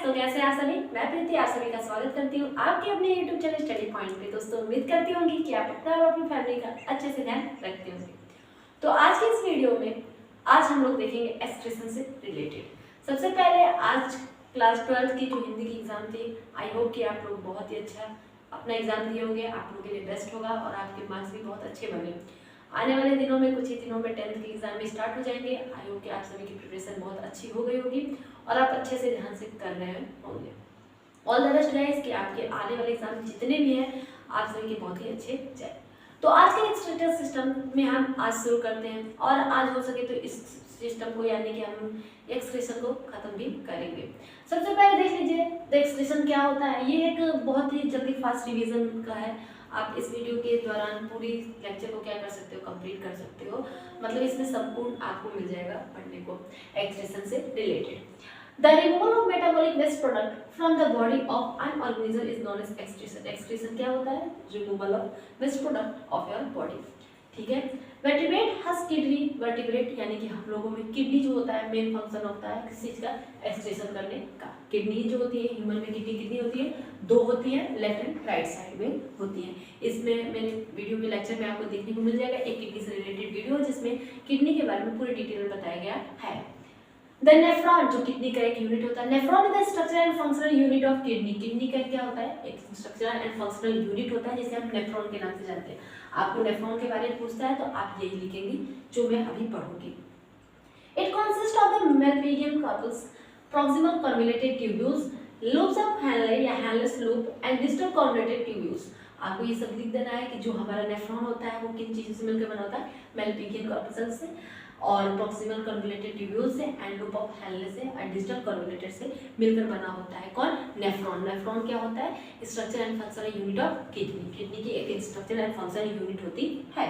तो कैसे हैं आप सभी? मैं प्रीति आप सभी का स्वागत करती हूँ आपके अपने YouTube चैनल स्टडी पॉइंट पे। दोस्तों उम्मीद करती होंगी कि आप अपना और अपनी फैमिली का अच्छे से ध्यान रखते होंगे। तो आज की इस वीडियो में आज हम लोग देखेंगे एक्सप्रेशन से रिलेटेड। सबसे पहले आज क्लास 12 की जो हिंदी की एग्जाम थी, आई होप कि आप लोग बहुत ही अच्छा अपना एग्जाम दिए होंगे, आप लोगों के लिए बेस्ट होगा और आपके मार्क्स भी बहुत अच्छे बने। आने वाले दिनों में कुछ ही दिनों में 10th की एग्जाम भी स्टार्ट हो जाएंगे। आई होप कि आप सभी की प्रिपरेशन बहुत अच्छी हो गई होगी और आप अच्छे से ध्यान से कर रहे होंगे। ऑल द बेस्ट गाइस कि आपके आने वाले एग्जाम जितने भी हैं आप सभी के बहुत ही अच्छे जाए। तो आज के एक्सट्रेटर सिस्टम में हम आज शुरू करते हैं और आज हो सके तो इस सिस्टम को यानी कि हम एक्सप्रेशन को खत्म भी करेंगे। सबसे पहले देख लीजिए द एक्सप्रेशन क्या होता है। ये एक बहुत ही जल्दी फास्ट रिवीजन का है। आप इस वीडियो के दौरान पूरी लेक्चर को क्या कर सकते हो, कंप्लीट कर सकते हो। मतलब इसमें संपूर्ण आपको मिल जाएगा पढ़ने को एक्सप्रेशन से related. The removal of metabolic waste product from the body of an organism is known as excretion. Excretion क्या होता है? Removal of waste product of your body. ठीक है। वर्टिब्रेट हस किडनी। वर्टिब्रेट यानी कि हम लोगों में किडनी जो होता है मेन फंक्शन होता है किस चीज का? एक्सक्रीशन करने का। किडनी जो होती है ह्यूमन में किडनी कितनी होती है? 2 होती है, लेफ्ट एंड राइट साइड में होती है। इसमें मेरे वीडियो में लेक्चर में आपको देखने को मिल जाएगा एक किडनी से रिलेटेड वीडियो जिसमें किडनी के बारे में पूरी डिटेल में बताया गया है। द नेफ्रॉन जो किडनी का एक यूनिट होता है। Nephron is the structural and functional unit of kidney. Kidney का क्या होता है? एक स्ट्रक्चरल एंड फंक्शनल यूनिट होता है जिसे हम नेफ्रॉन के नाम से जानते हैं। आपको नेफ्रॉन के बारे में पूछता है तो आप यही लिखेंगे जो मैं अभी पढ़ूंगी। It consist of the Malpighian corpus, proximal convoluted tubules, loops of Henle या Henle's loop and distal convoluted tubules. आपको ये सब लिख देना है कि जो हमारा नेफ्रॉन होता है वो किन चीजों से मिलकर बना होता है? मेलपिगियन कार्पस से और प्रॉक्सिमल कन्वोल्यूटेड ट्यूब्यूल्स से एंड लूप ऑफ हैनले से और डिस्टल कन्वोल्यूटेड से मिलकर बना होता है। कौन? नेफ्रॉन। नेफ्रॉन क्या होता है? Structure and functional unit of kidney. Kidney की एक स्ट्रक्चर एंड फंक्शनल यूनिट होती है।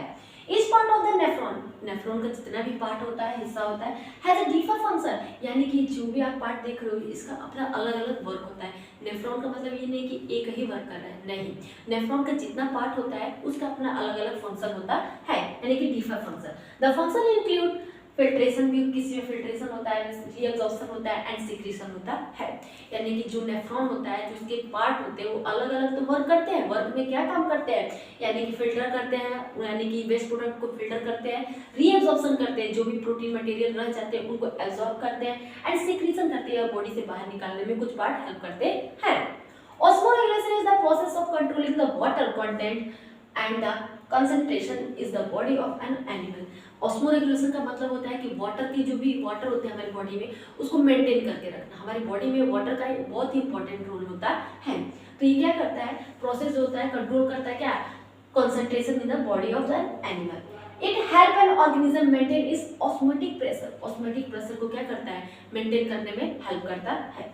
इस part of the nephron, nephron का जितना भी पार्ट होता है, हिस्सा होता है, हैज अ डिफरेंट फंक्शन। यानी कि जो भी आप पार्ट देख रहे हो इसका अपना अलग अलग वर्क होता है। नेफ्रॉन का मतलब ये नहीं कि एक ही वर्क कर रहा है, नहीं। नेफ्रॉन का जितना पार्ट होता है उसका अपना अलग अलग फंक्शन होता है यानी कि different function. The function include filtration, भी किसी में फिल्ट्रेशन होता है, रीअब्जॉर्प्शन होता है एंड सिक्रीशन होता है। यानी कि जो नेफ्रॉन होता है जो उसके पार्ट होते हैं वो अलग अलग तो वर्क करते हैं। वर्क में क्या काम करते हैं? यानी कि फिल्टर करते हैं, यानी कि वेस्ट प्रोडक्ट को फिल्टर करते हैं, रीअब्जॉर्प्शन करते हैं, जो भी प्रोटीन मटेरियल रह जाते हैं उनको एब्जॉर्ब करते हैं एंड सिक्रीशन करते हैं, बॉडी से बाहर निकालने में कुछ पार्ट हेल्प करते हैं। Osmoregulation is the process of controlling the water content and the concentration is the body of an animal. Osmoregulation का मतलब होता है कि वाटर की जो भी वाटर होते हैं हमारी बॉडी में उसको मेंटेन करके रखना। हमारी बॉडी में वाटर का एक बहुत ही इंपॉर्टेंट रोल होता है। तो ये क्या करता है? प्रोसेस जो होता है कंट्रोल करता है क्या? Concentration in the body of the animal. It help an organism maintain its osmotic pressure. Osmotic pressure को क्या करता है? मेंटेन करने में हेल्प करता है।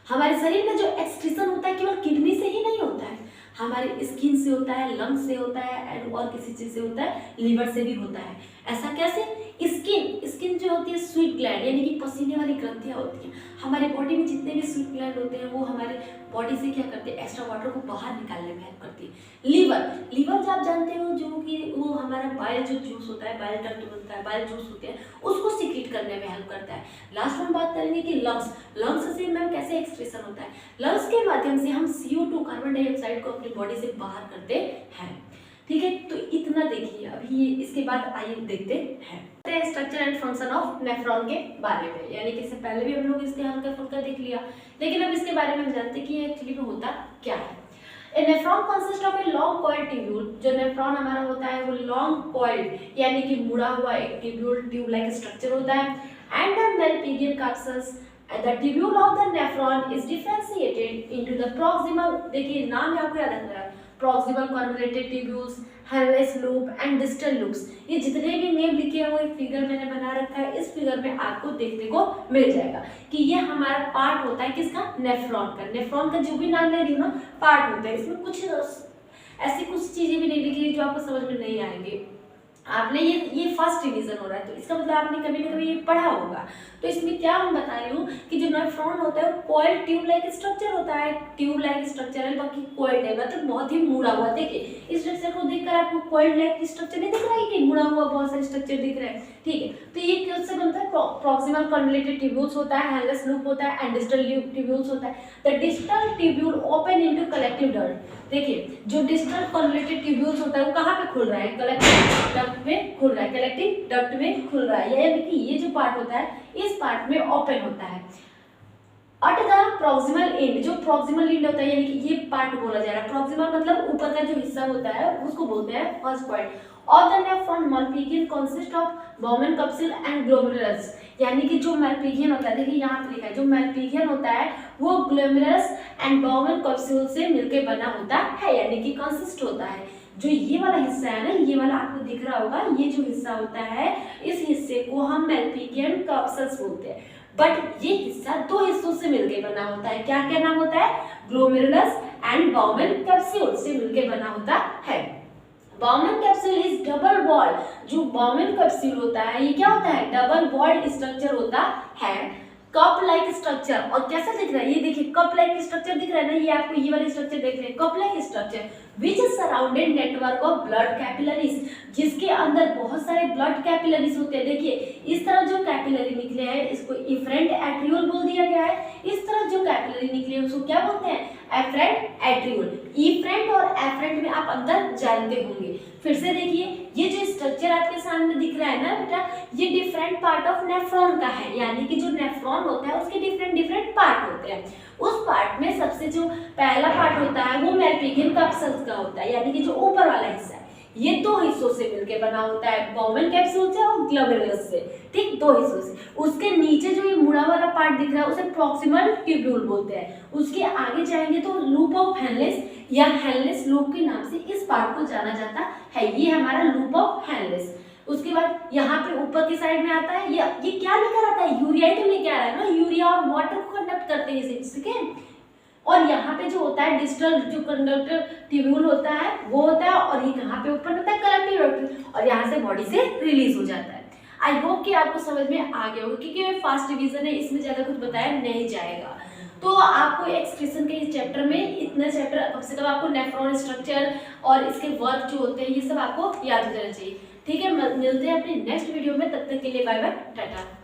हमारे शरीर में जो एक्सक्रीशन होता है केवल किडनी से ही नहीं होता है, हमारे स्किन से होता है, लंग्स से होता है एंड और किसी चीज से होता है, लिवर से भी होता है। ऐसा कैसे? स्किन जो होती है स्वीट ग्लैंड यानी कि पसीने वाली ग्रंथियां होती हैं। हमारे बॉडी में जितने भी स्वीट ग्लैंड होते हैं वो हमारे बॉडी से क्या करते हैं? एक्स्ट्रा वाटर को बाहर निकालने में हेल्प करती है। लीवर जो आप जानते हो जो कि वो हमारा बाइल जो जूस होता है, बाइल डक्ट बनता है, बाइल जूस होते हैं उसको सीक्रेट करने में हेल्प करता है। लास्ट में बात करेंगे कि लंग्स से मैम कैसे एक्सक्रीशन होता है? लंग्स के माध्यम से हम CO2 कार्बन डाइऑक्साइड को अपनी बॉडी से बाहर करते हैं। ठीक है, तो इतना देखिए। अभी इसके बाद आइए देखते हैं structure and function of nephron के बारे में। यानी कि इससे पहले भी हम लोग इसके हल्का फुल्का देख लिया, लेकिन अब इसके बारे में हम जानते हैं कि ये एक्चुअली में होता क्या है। A nephron consists of a long coiled tubule। जो नेफ्रॉन हमारा होता है वो लॉन्ग कॉइल्ड यानी कि मुड़ा हुआ एक ट्यूब लाइक स्ट्रक्चर होता है and the Malpighian corpus. The tubule of the nephron is differentiated into the proximal, देखिए नाम है आपको याद रखना है, proximal convoluted tubules, Henle's loop and distal loops। ये जितने भी नेम लिखे हुए फिगर मैंने बना रखा है इस फिगर में आपको देखने को मिल जाएगा कि ये हमारा पार्ट होता है किसका? नेफ्रॉन का। नेफ्रॉन का जो भी नाम ले रही हूँ ना पार्ट होता है। इसमें कुछ ऐसी कुछ चीजें भी नहीं लिखी जो आपको समझ में नहीं आएंगे। आपने ये फर्स्ट रिवीजन हो रहा है, तो इसका मतलब आपने कभी ना कभी ये पढ़ा होगा। तो इसमें क्या हम बता रही हूँ कि जो नेफ्रॉन होता है वो कॉइल्ड ट्यूब लाइक स्ट्रक्चर होता है, ट्यूब लाइक स्ट्रक्चर है, बाकी कॉइल्ड है, मतलब बहुत ही मुड़ा हुआ। देखिए इस स्ट्रक्चर को देखकर आपको कॉइल्ड लाइक स्ट्रक्चर नहीं दिख रहा है कि मुड़ा हुआ बहुत सारे स्ट्रक्चर दिख रहे हैं, ठीक है। तो ये किससे बनता है, प्रॉक्सिमल कन्वोल्यूटेड ट्यूब्यूल्स होता है, हेलस लूप होता है, एंड डिस्टल ट्यूब्यूल्स होता है। The distal tubule open into collective duct. देखिए जो डिस्टल कन्वोल्यूटेड ट्यूब्यूल्स होता है वो कहाँ पे खुल रहा है, कलेक्टिव डक्ट में खुल रहा है, कलेक्टिव डक्ट में खुल रहा है, यानी कि ये जो पार्ट होता है इस पार्ट में ओपन होता है। अट द प्रॉक्सिमल एंड, जो प्रॉक्सिमल एंड होता है यानी कि ये पार्ट बोला जा रहा है, प्रॉक्सिमल मतलब ऊपर का जो हिस्सा होता है उसको बोलते हैं फर्स्ट पॉइंट। और the nephron Malpighian consist of Bowman capsule and glomerulus, यानी कि जो मालपिगियन होता है, देखिए यहाँ पे लिखा है, जो मालपिगियन होता है वो ग्लोमेरुलस एंड बॉमन कैप्सूल से मिलकर बना होता है, यानी कि कंसिस्ट होता है। जो ये वाला हिस्सा है ना, ये वाला आपको दिख रहा होगा, ये जो हिस्सा होता है इस हिस्से को हम मालपिगियन कैप्सूल्स बोलते हैं। बट ये हिस्सा दो हिस्सों से मिलकर बना होता है, क्या क्या नाम होता है, ग्लोमेरुलस एंड बॉमन कैप्सूल से मिलकर बना होता है। Bowman capsule is double wall, जो बॉमन कैप्सूल होता है ये क्या होता है, डबल वॉल्ड स्ट्रक्चर होता है, कप लाइक स्ट्रक्चर। और कैसा दिख रहा है, ये देखिए कप लाइक स्ट्रक्चर दिख रहा है ना, ये आपको ये वाला स्ट्रक्चर देख रहे हैं, cup like structure which is surrounded network of blood capillaries, जिसके अंदर बहुत सारे ब्लड कैपिलरीज होते हैं। देखिए इस तरह जो कैपिलरी निकले हैं इसको इफरेंट एट्रियोल बोल दिया गया है, इस तरह जो कैपिलरी निकले हैं उसको क्या बोलते हैं, एफरेंट एट्रियोल। इफरेंट और एफरेंट में आप अंदर जानते होंगे। फिर से देखिए ये जो स्ट्रक्चर आपके सामने दिख रहा है ना बेटा, ये डिफरेंट पार्ट ऑफ नेफ्रॉन का है, यानी कि जो नेफ्रॉन होता है उसके डिफरेंट डिफरेंट पार्ट होते हैं। उस पार्ट में सबसे जो पहला पार्ट होता है वो मालपिगियन कैप्सूल्स का होता है, यानी कि जो ऊपर वाला हिस्सा है, ये दो हिस्सों से मिलकर बना होता है, बॉमन कैप्सूल से और ग्लोमेरुलस से, ठीक, दो हिस्सों से। उसके नीचे जो ये मुड़ा वाला पार्ट दिख रहा है उसे प्रॉक्सिमल ट्यूब्यूल बोलते हैं। उसके आगे जाएंगे तो लूप ऑफ हेनलेस या हेनलेस लूप के नाम से इस पार्ट को जाना जाता है, ये हमारा लूप ऑफ हेनलेस। उसके बाद यहाँ पे ऊपर की साइड में आता है, ये क्या लेकर आता है, यूरिया तो लेके आ रहा है ना, यूरिया और वाटर को कंडक्ट करते हैं इसे, ठीक है। और यहाँ पे जो होता है डिस्टल जो कंडक्टर ट्यूब्यूल होता है वो होता है, और ये कहाँ पे ओपन होता है, कलेक्टिव डक्ट, और यहाँ से बॉडी से रिलीज हो जाता है। आई होप कि आपको समझ में आ गया होगा, क्योंकि फास्ट रिवीजन है, इसमें ज़्यादा कुछ बताया नहीं जाएगा। तो आपको एक्सक्रीशन के इस चैप्टर में इतना चैप्टर कम से कम आपको नेफ्रॉन स्ट्रक्चर और इसके वर्क जो होते हैं ये सब आपको याद हो जाना चाहिए, ठीक है। मिलते हैं अपने नेक्स्ट वीडियो में, तब तक के लिए बाय बाय, टाटा।